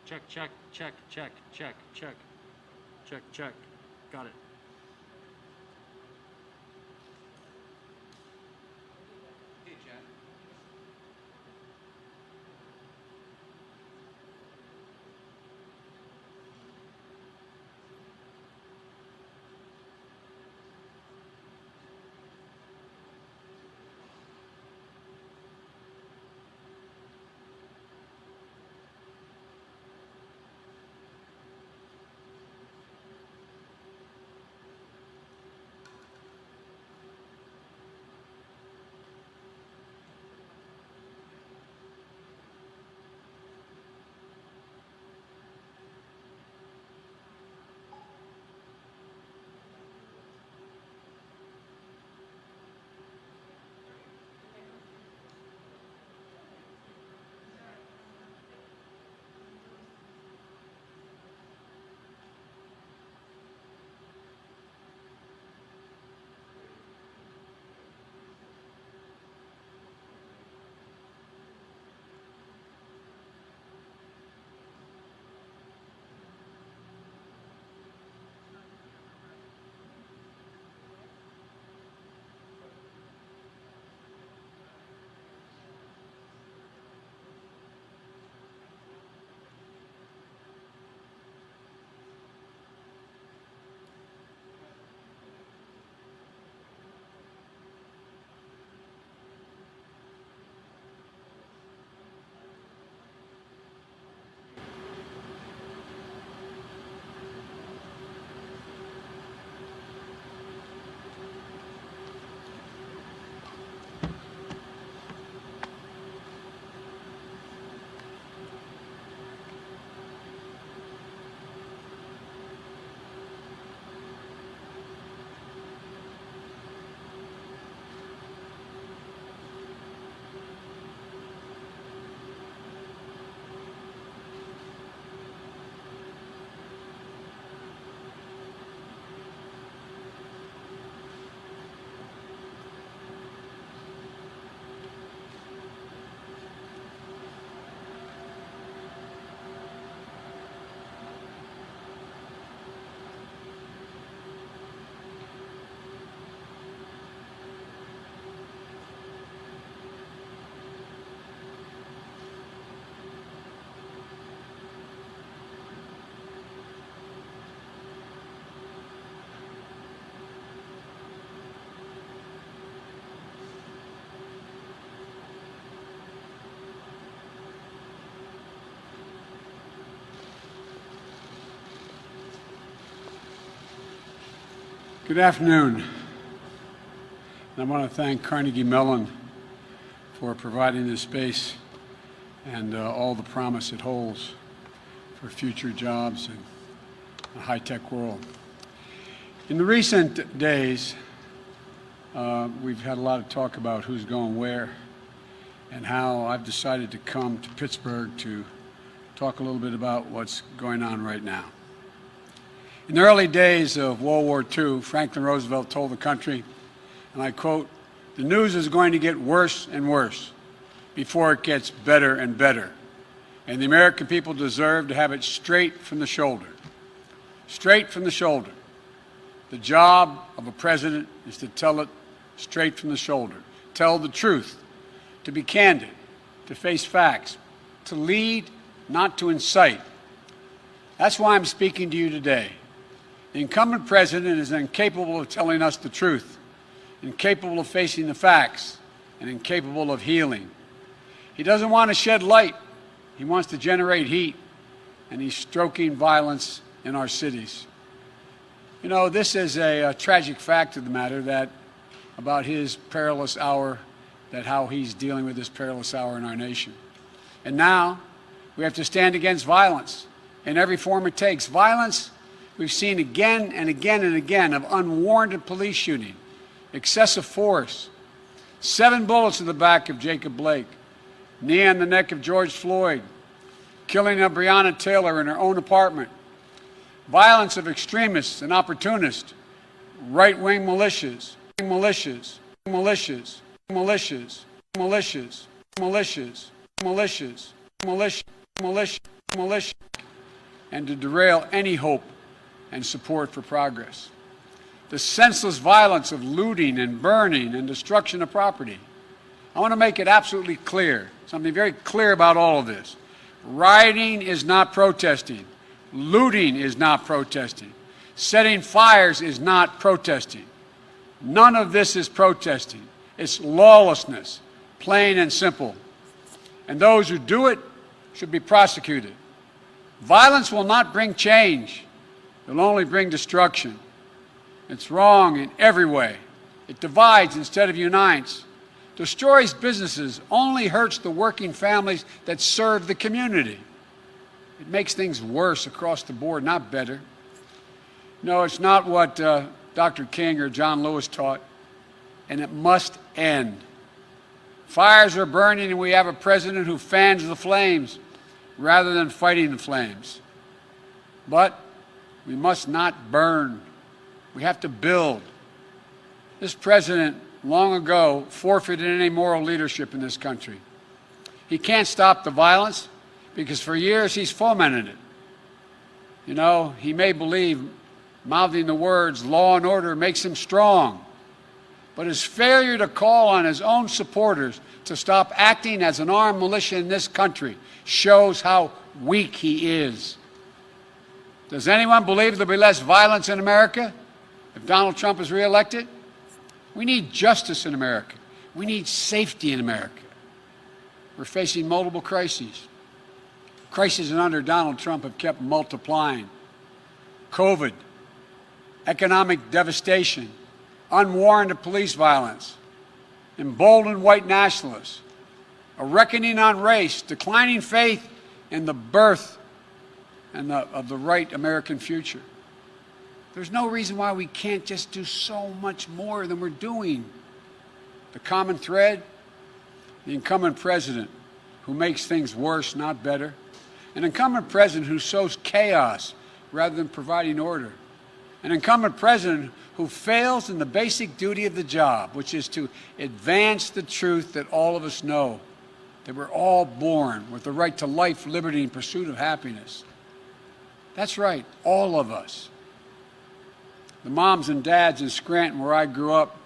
Check, check, check, check, check, check, check, check. Got it. Hey, Jen. Good afternoon. I want to thank Carnegie Mellon for providing this space and all the promise it holds for future jobs in a high-tech world. In the recent days, we've had a lot of talk about who's going where and how I've decided to come to Pittsburgh to talk a little bit about what's going on right now. In the early days of World War II, Franklin Roosevelt told the country, and I quote, "The news is going to get worse and worse before it gets better and better. And the American people deserve to have it straight from the shoulder." Straight from the shoulder. The job of a president is to tell it straight from the shoulder. Tell the truth, to be candid, to face facts, to lead, not to incite. That's why I'm speaking to you today. The incumbent president is incapable of telling us the truth, incapable of facing the facts, and incapable of healing. He doesn't want to shed light. He wants to generate heat, and he's stoking violence in our cities. You know, this is a tragic fact of the matter that about his perilous hour, that how he's dealing with this perilous hour in our nation. And now we have to stand against violence in every form it takes. Violence we've seen again and again and again of unwarranted police shooting, excessive force, 7 bullets in the back of Jacob Blake, knee on the neck of George Floyd, killing of Breonna Taylor in her own apartment, violence of extremists and opportunists, right-wing militias, militias, militias, militias, militias, militias, militias, militia, militia, militia. and to derail any hope and support for progress. The senseless violence of looting and burning and destruction of property. I want to make it absolutely clear, something very clear about all of this. Rioting is not protesting. Looting is not protesting. Setting fires is not protesting. None of this is protesting. It's lawlessness, plain and simple. And those who do it should be prosecuted. Violence will not bring change. It will only bring destruction. It's wrong in every way. It divides instead of unites. Destroys businesses, only hurts the working families that serve the community. It makes things worse across the board, not better. No, it's not what Dr. King or John Lewis taught, and it must end. Fires are burning, and we have a president who fans the flames rather than fighting the flames. But we must not burn. We have to build. This president long ago forfeited any moral leadership in this country. He can't stop the violence because for years he's fomented it. You know, he may believe mouthing the words law and order makes him strong, but his failure to call on his own supporters to stop acting as an armed militia in this country shows how weak he is. Does anyone believe there'll be less violence in America if Donald Trump is reelected? We need justice in America. We need safety in America. We're facing multiple crises. Crises under Donald Trump have kept multiplying. COVID, economic devastation, unwarranted police violence, emboldened white nationalists, a reckoning on race, declining faith in the birth of the right American future. There's no reason why we can't just do so much more than we're doing. The common thread, the incumbent president who makes things worse, not better. An incumbent president who sows chaos rather than providing order. An incumbent president who fails in the basic duty of the job, which is to advance the truth that all of us know, that we're all born with the right to life, liberty, and pursuit of happiness. That's right, all of us. The moms and dads in Scranton, where I grew up,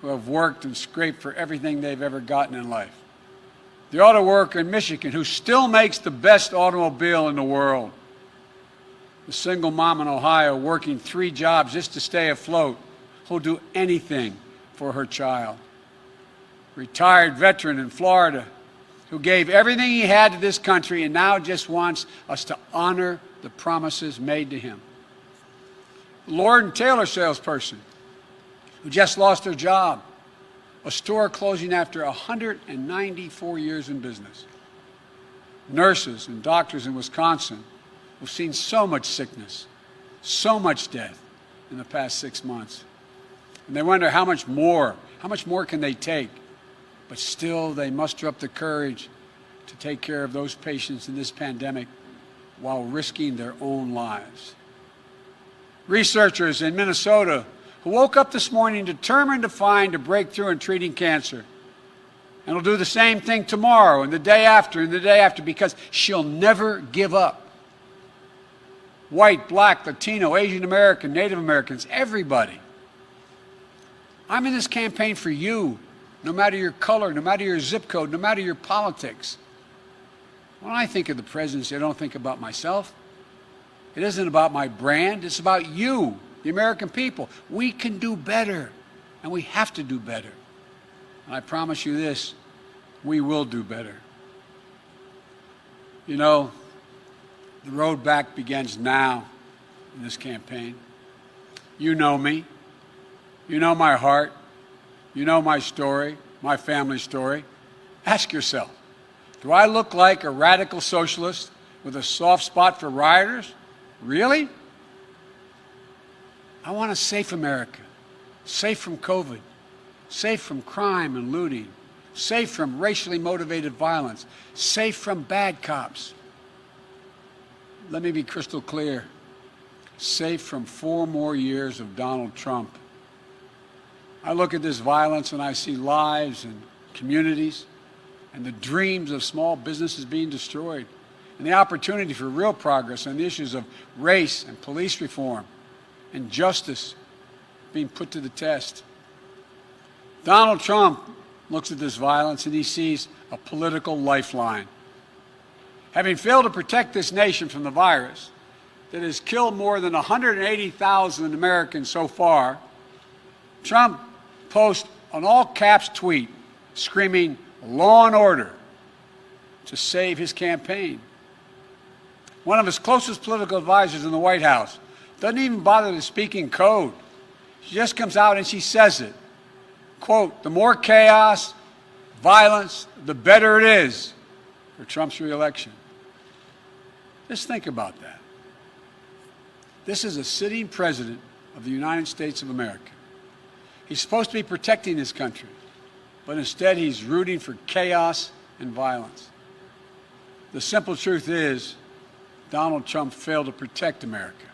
who have worked and scraped for everything they've ever gotten in life. The auto worker in Michigan, who still makes the best automobile in the world. The single mom in Ohio working 3 jobs just to stay afloat, who'll do anything for her child. Retired veteran in Florida, who gave everything he had to this country and now just wants us to honor the promises made to him. Lord & Taylor salesperson who just lost their job, a store closing after 194 years in business. Nurses and doctors in Wisconsin who've seen so much sickness, so much death in the past 6 months. And they wonder how much more can they take? But still they muster up the courage to take care of those patients in this pandemic while risking their own lives. Researchers in Minnesota who woke up this morning determined to find a breakthrough in treating cancer. And will do the same thing tomorrow and the day after and the day after because she'll never give up. White, black, Latino, Asian American, Native Americans, everybody. I'm in this campaign for you, no matter your color, no matter your zip code, no matter your politics. When I think of the presidency, I don't think about myself. It isn't about my brand. It's about you, the American people. We can do better, and we have to do better. And I promise you this, we will do better. You know, the road back begins now in this campaign. You know me. You know my heart. You know my story, my family story. Ask yourself, do I look like a radical socialist with a soft spot for rioters? Really? I want a safe America, safe from COVID, safe from crime and looting, safe from racially motivated violence, safe from bad cops. Let me be crystal clear, safe from 4 more years of Donald Trump. I look at this violence and I see lives and communities and the dreams of small businesses being destroyed. and the opportunity for real progress on the issues of race and police reform and justice being put to the test. Donald Trump looks at this violence and he sees a political lifeline. Having failed to protect this nation from the virus that has killed more than 180,000 Americans so far, Trump posts an all-caps tweet screaming "law and order" to save his campaign. One of his closest political advisors in the White House doesn't even bother to speak in code. She just comes out and she says it. Quote, "The more chaos, violence, the better it is for Trump's reelection." Just think about that. This is a sitting president of the United States of America. He's supposed to be protecting this country, but instead he's rooting for chaos and violence. The simple truth is, Donald Trump failed to protect America.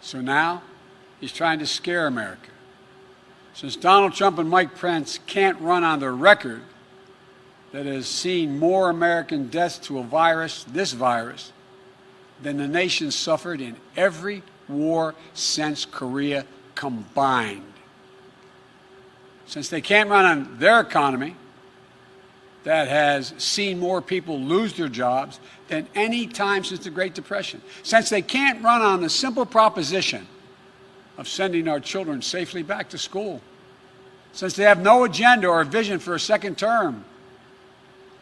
So now he's trying to scare America. Since Donald Trump and Mike Pence can't run on the record that has seen more American deaths to a virus, this virus, than the nation suffered in every war since Korea combined. Since they can't run on their economy that has seen more people lose their jobs than any time since the Great Depression, since they can't run on the simple proposition of sending our children safely back to school, since they have no agenda or vision for a second term,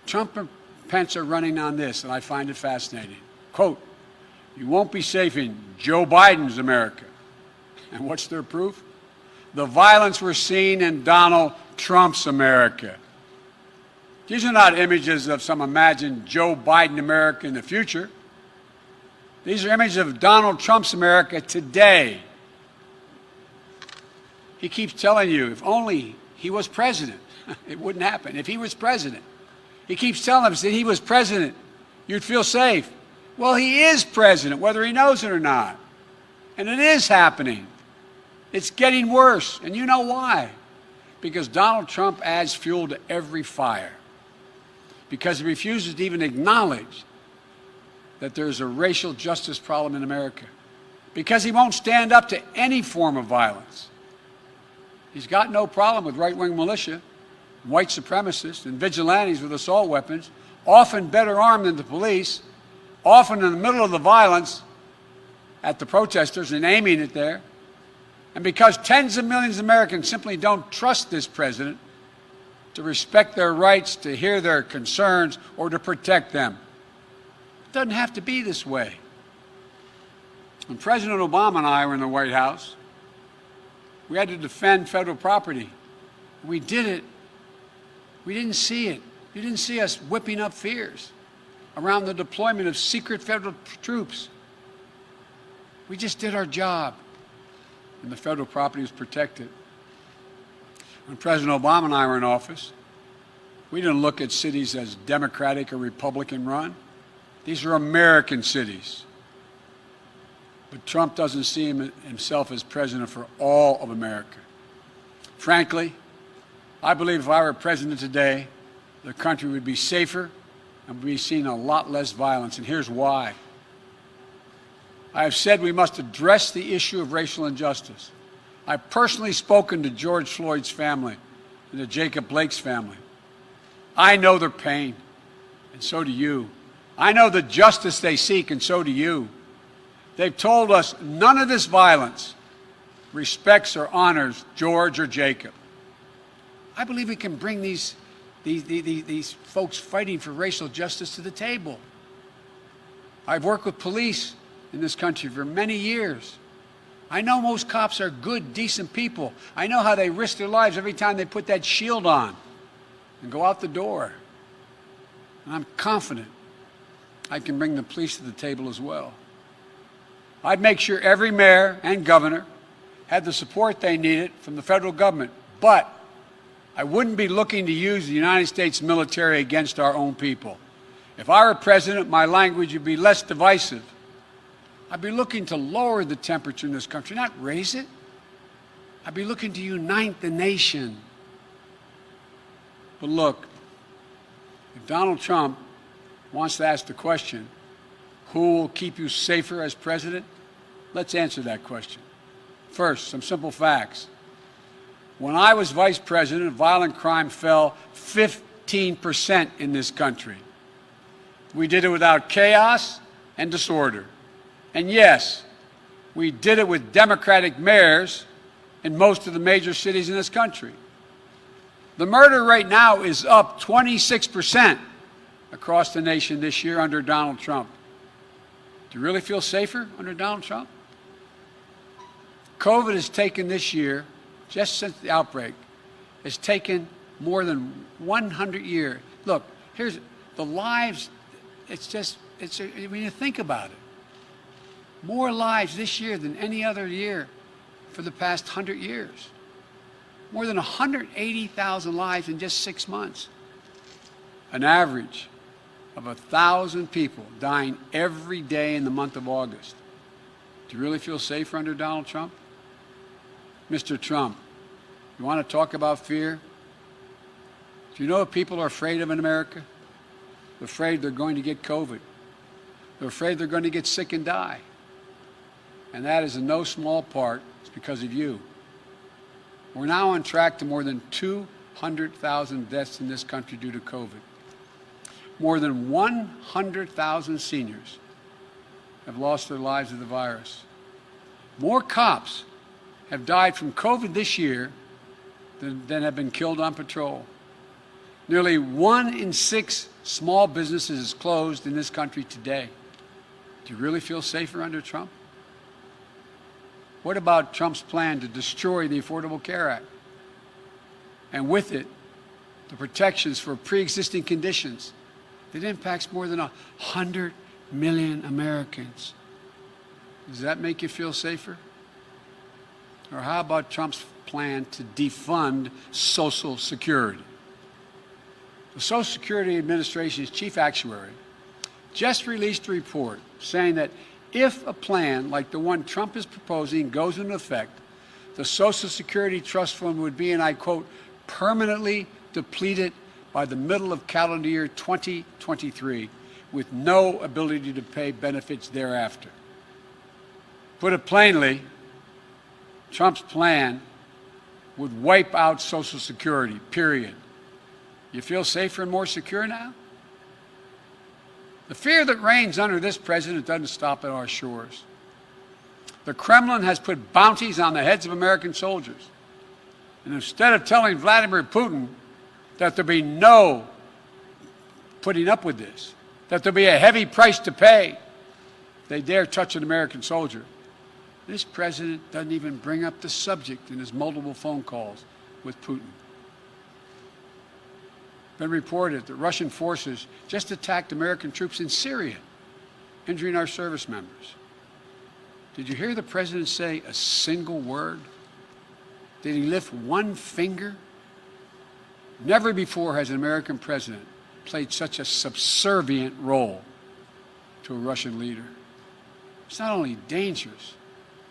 Trump and Pence are running on this, and I find it fascinating. Quote, "You won't be safe in Joe Biden's America." And what's their proof? The violence we're seeing in Donald Trump's America. These are not images of some imagined Joe Biden America in the future. These are images of Donald Trump's America today. He keeps telling you, if only he was president, it wouldn't happen. If he was president. He keeps telling us that he was president, you'd feel safe. Well, he is president, whether he knows it or not. And it is happening. It's getting worse. And you know why? Because Donald Trump adds fuel to every fire. Because he refuses to even acknowledge that there's a racial justice problem in America. Because he won't stand up to any form of violence. He's got no problem with right-wing militia, white supremacists, and vigilantes with assault weapons, often better armed than the police, often in the middle of the violence at the protesters and aiming it there. And because tens of millions of Americans simply don't trust this president to respect their rights, to hear their concerns, or to protect them. It doesn't have to be this way. When President Obama and I were in the White House, we had to defend federal property. We did it. We didn't see it. You didn't see us whipping up fears around the deployment of secret federal troops. We just did our job, and the federal property was protected. When President Obama and I were in office, we didn't look at cities as Democratic or Republican run. These are American cities. But Trump doesn't see himself as president for all of America. Frankly, I believe if I were president today, the country would be safer and we'd be seeing a lot less violence, and here's why. I have said we must address the issue of racial injustice. I've personally spoken to George Floyd's family and to Jacob Blake's family. I know their pain, and so do you. I know the justice they seek, and so do you. They've told us none of this violence respects or honors George or Jacob. I believe we can bring these folks fighting for racial justice to the table. I've worked with police in this country for many years. I know most cops are good, decent people. I know how they risk their lives every time they put that shield on and go out the door. And I'm confident I can bring the police to the table as well. I'd make sure every mayor and governor had the support they needed from the federal government, but I wouldn't be looking to use the United States military against our own people. If I were president, my language would be less divisive. I'd be looking to lower the temperature in this country, not raise it. I'd be looking to unite the nation. But look, if Donald Trump wants to ask the question, Who will keep you safer as president? Let's answer that question. First, some simple facts. When I was vice president, violent crime fell 15% in this country. We did it without chaos and disorder. And yes, we did it with Democratic mayors in most of the major cities in this country. The murder rate now is up 26% across the nation this year under Donald Trump. Do you really feel safer under Donald Trump? COVID has taken this year, just since the outbreak, has taken more than 100 years. Look, here's the lives, when you think about it, more lives this year than any other year for the past 100 years. More than 180,000 lives in just 6 months. An average of 1,000 people dying every day in the month of August. Do you really feel safer under Donald Trump? Mr. Trump, you want to talk about fear? Do you know what people are afraid of in America? They're afraid they're going to get COVID. They're afraid they're going to get sick and die. And that is in no small part, it's because of you. We're now on track to more than 200,000 deaths in this country due to COVID. More than 100,000 seniors have lost their lives to the virus. More cops have died from COVID this year than have been killed on patrol. Nearly 1 in 6 small businesses is closed in this country today. Do you really feel safer under Trump? What about Trump's plan to destroy the Affordable Care Act? And with it, the protections for pre-existing conditions that impacts more than 100 million Americans. Does that make you feel safer? Or how about Trump's plan to defund Social Security? The Social Security Administration's chief actuary just released a report saying that if a plan like the one Trump is proposing goes into effect, the Social Security Trust Fund would be, and I quote, permanently depleted by the middle of calendar year 2023, with no ability to pay benefits thereafter. Put it plainly, Trump's plan would wipe out Social Security, period. You feel safer and more secure now? The fear that reigns under this president doesn't stop at our shores. The Kremlin has put bounties on the heads of American soldiers. And instead of telling Vladimir Putin that there'll be no putting up with this, that there'll be a heavy price to pay if they dare touch an American soldier, this president doesn't even bring up the subject in his multiple phone calls with Putin. Been reported that Russian forces just attacked American troops in Syria, injuring our service members. Did you hear the president say a single word? Did he lift one finger? Never before has an American president played such a subservient role to a Russian leader. It's not only dangerous,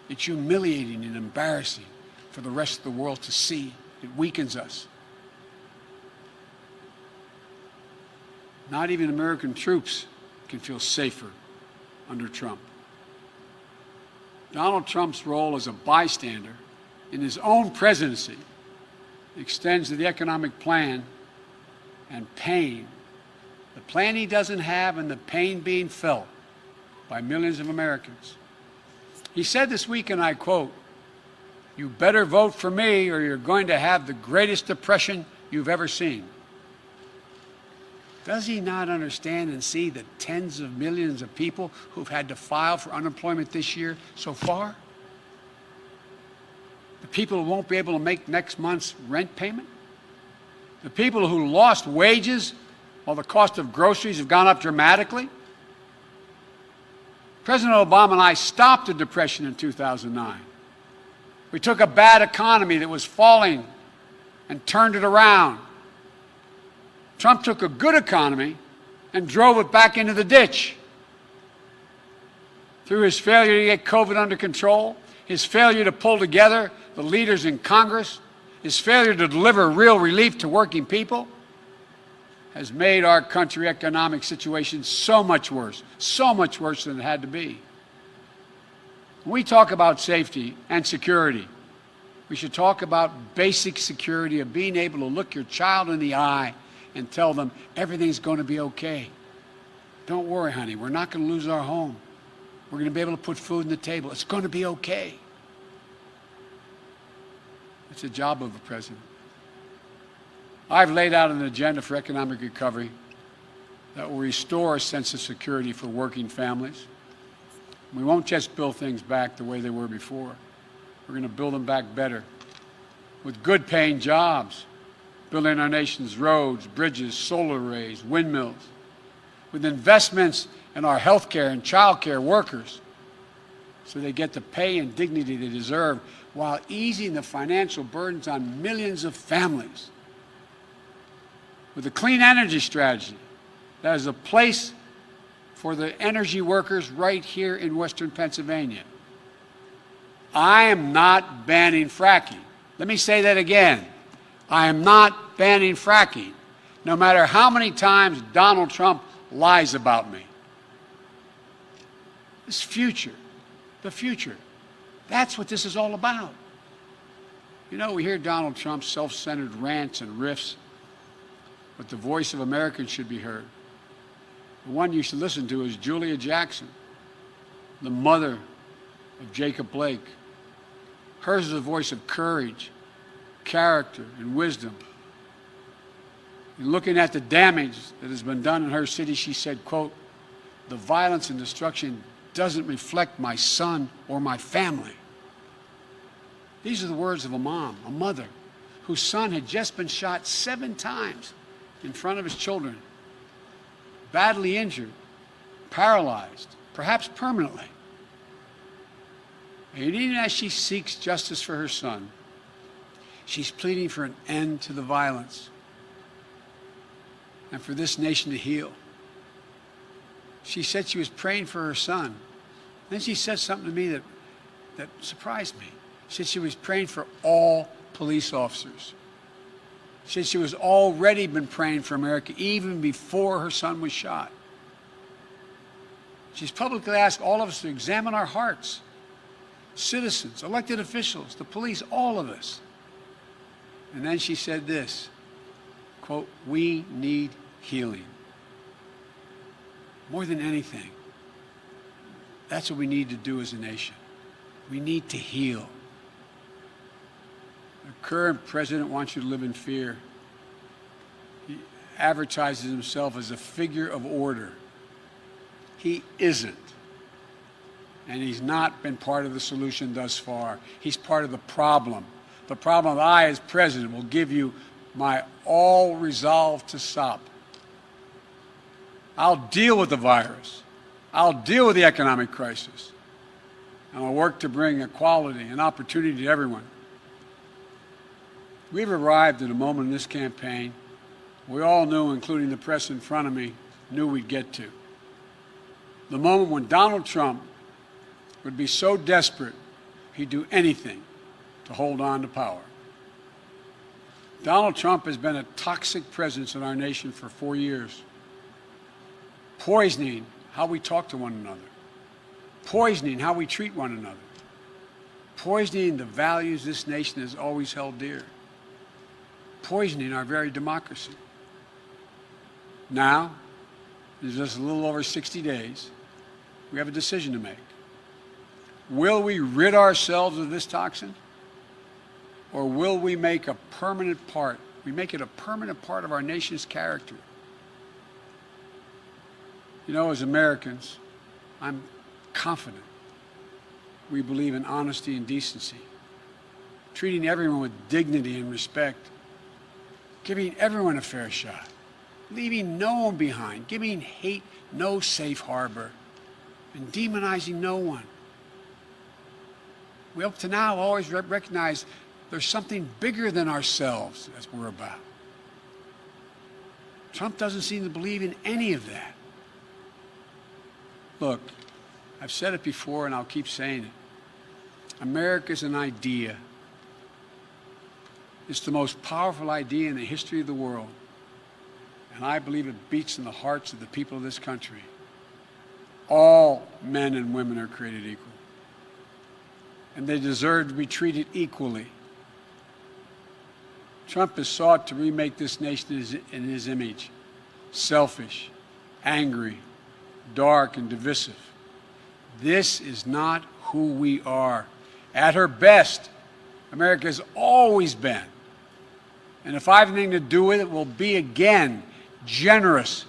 it's humiliating and embarrassing for the rest of the world to see. It weakens us. Not even American troops can feel safer under Trump. Donald Trump's role as a bystander in his own presidency extends to the economic plan and pain. The plan he doesn't have and the pain being felt by millions of Americans. He said this week, and I quote, "You better vote for me or you're going to have the greatest depression you've ever seen." Does he not understand and see the tens of millions of people who've had to file for unemployment this year so far? The people who won't be able to make next month's rent payment? The people who lost wages while the cost of groceries have gone up dramatically? President Obama and I stopped the Depression in 2009. We took a bad economy that was falling and turned it around. Trump took a good economy and drove it back into the ditch. Through his failure to get COVID under control, his failure to pull together the leaders in Congress, his failure to deliver real relief to working people, has made our country economic situation so much worse than it had to be. When we talk about safety and security, we should talk about basic security of being able to look your child in the eye and tell them everything's going to be okay. Don't worry, honey, we're not going to lose our home. We're going to be able to put food on the table. It's going to be okay. It's the job of a president. I've laid out an agenda for economic recovery that will restore a sense of security for working families. We won't just build things back the way they were before. We're going to build them back better, with good-paying jobs, building our nation's roads, bridges, solar arrays, windmills, with investments in our health care and child care workers so they get the pay and dignity they deserve while easing the financial burdens on millions of families. With a clean energy strategy that is a place for the energy workers right here in Western Pennsylvania. I am not banning fracking. Let me say that again. I am not banning fracking, no matter how many times Donald Trump lies about me. This future, the future, that's what this is all about. You know, we hear Donald Trump's self-centered rants and riffs, but the voice of Americans should be heard. The one you should listen to is Julia Jackson, the mother of Jacob Blake. Hers is a voice of courage, character, and wisdom. In looking at the damage that has been done in her city, she said, quote, "The violence and destruction doesn't reflect my son or my family." These are the words of a mom, a mother, whose son had just been shot 7 times in front of his children, badly injured, paralyzed, perhaps permanently. And even as she seeks justice for her son, she's pleading for an end to the violence and for this nation to heal. She said she was praying for her son. Then she said something to me that surprised me. She said she was praying for all police officers. She said she was already been praying for America even before her son was shot. She's publicly asked all of us to examine our hearts. Citizens, elected officials, the police, all of us. And then she said this, quote, "We need healing. More than anything, that's what we need to do as a nation. We need to heal. The current president wants you to live in fear. He advertises himself as a figure of order. He isn't. And he's not been part of the solution thus far. He's part of the problem. The problem that I, as president, will give you my all resolve to stop. I'll deal with the virus. I'll deal with the economic crisis. And I'll work to bring equality and opportunity to everyone. We've arrived at a moment in this campaign we all knew, including the press in front of me, knew we'd get to. The moment when Donald Trump would be so desperate he'd do anything to hold on to power. Donald Trump has been a toxic presence in our nation for 4 years, poisoning how we talk to one another, poisoning how we treat one another, poisoning the values this nation has always held dear, poisoning our very democracy. Now, in just a little over 60 days, we have a decision to make. Will we rid ourselves of this toxin? Or will we make a permanent part, it a permanent part of our nation's character? You know, as Americans, I'm confident we believe in honesty and decency, treating everyone with dignity and respect, giving everyone a fair shot, leaving no one behind, giving hate no safe harbor, and demonizing no one. We up to now always recognize there's something bigger than ourselves as we're about. Trump doesn't seem to believe in any of that. Look, I've said it before and I'll keep saying it. America's an idea. It's the most powerful idea in the history of the world. and I believe it beats in the hearts of the people of this country. All men and women are created equal, and they deserve to be treated equally. Trump has sought to remake this nation in his image: selfish, angry, dark, and divisive. This is not who we are. At her best, America has always been, and if I have anything to do with it, will be again generous,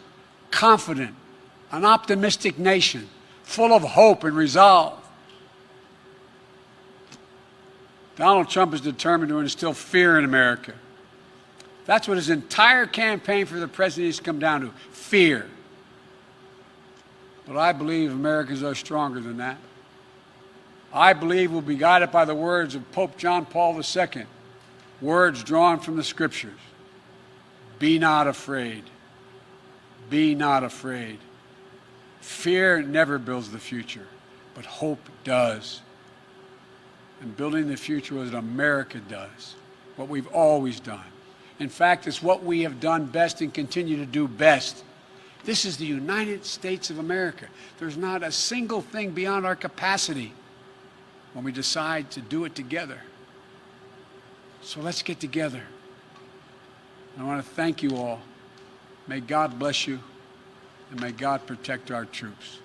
confident, an optimistic nation, full of hope and resolve. Donald Trump is determined to instill fear in America. That's what his entire campaign for the presidency has come down to: fear. But I believe Americans are stronger than that. I believe we'll be guided by the words of Pope John Paul II, words drawn from the Scriptures. Be not afraid. Be not afraid. Fear never builds the future, but hope does. And building the future is what America does, what we've always done. In fact, it's what we have done best and continue to do best. This is the United States of America. There's not a single thing beyond our capacity when we decide to do it together. So let's get together. I want to thank you all. May God bless you, and may God protect our troops.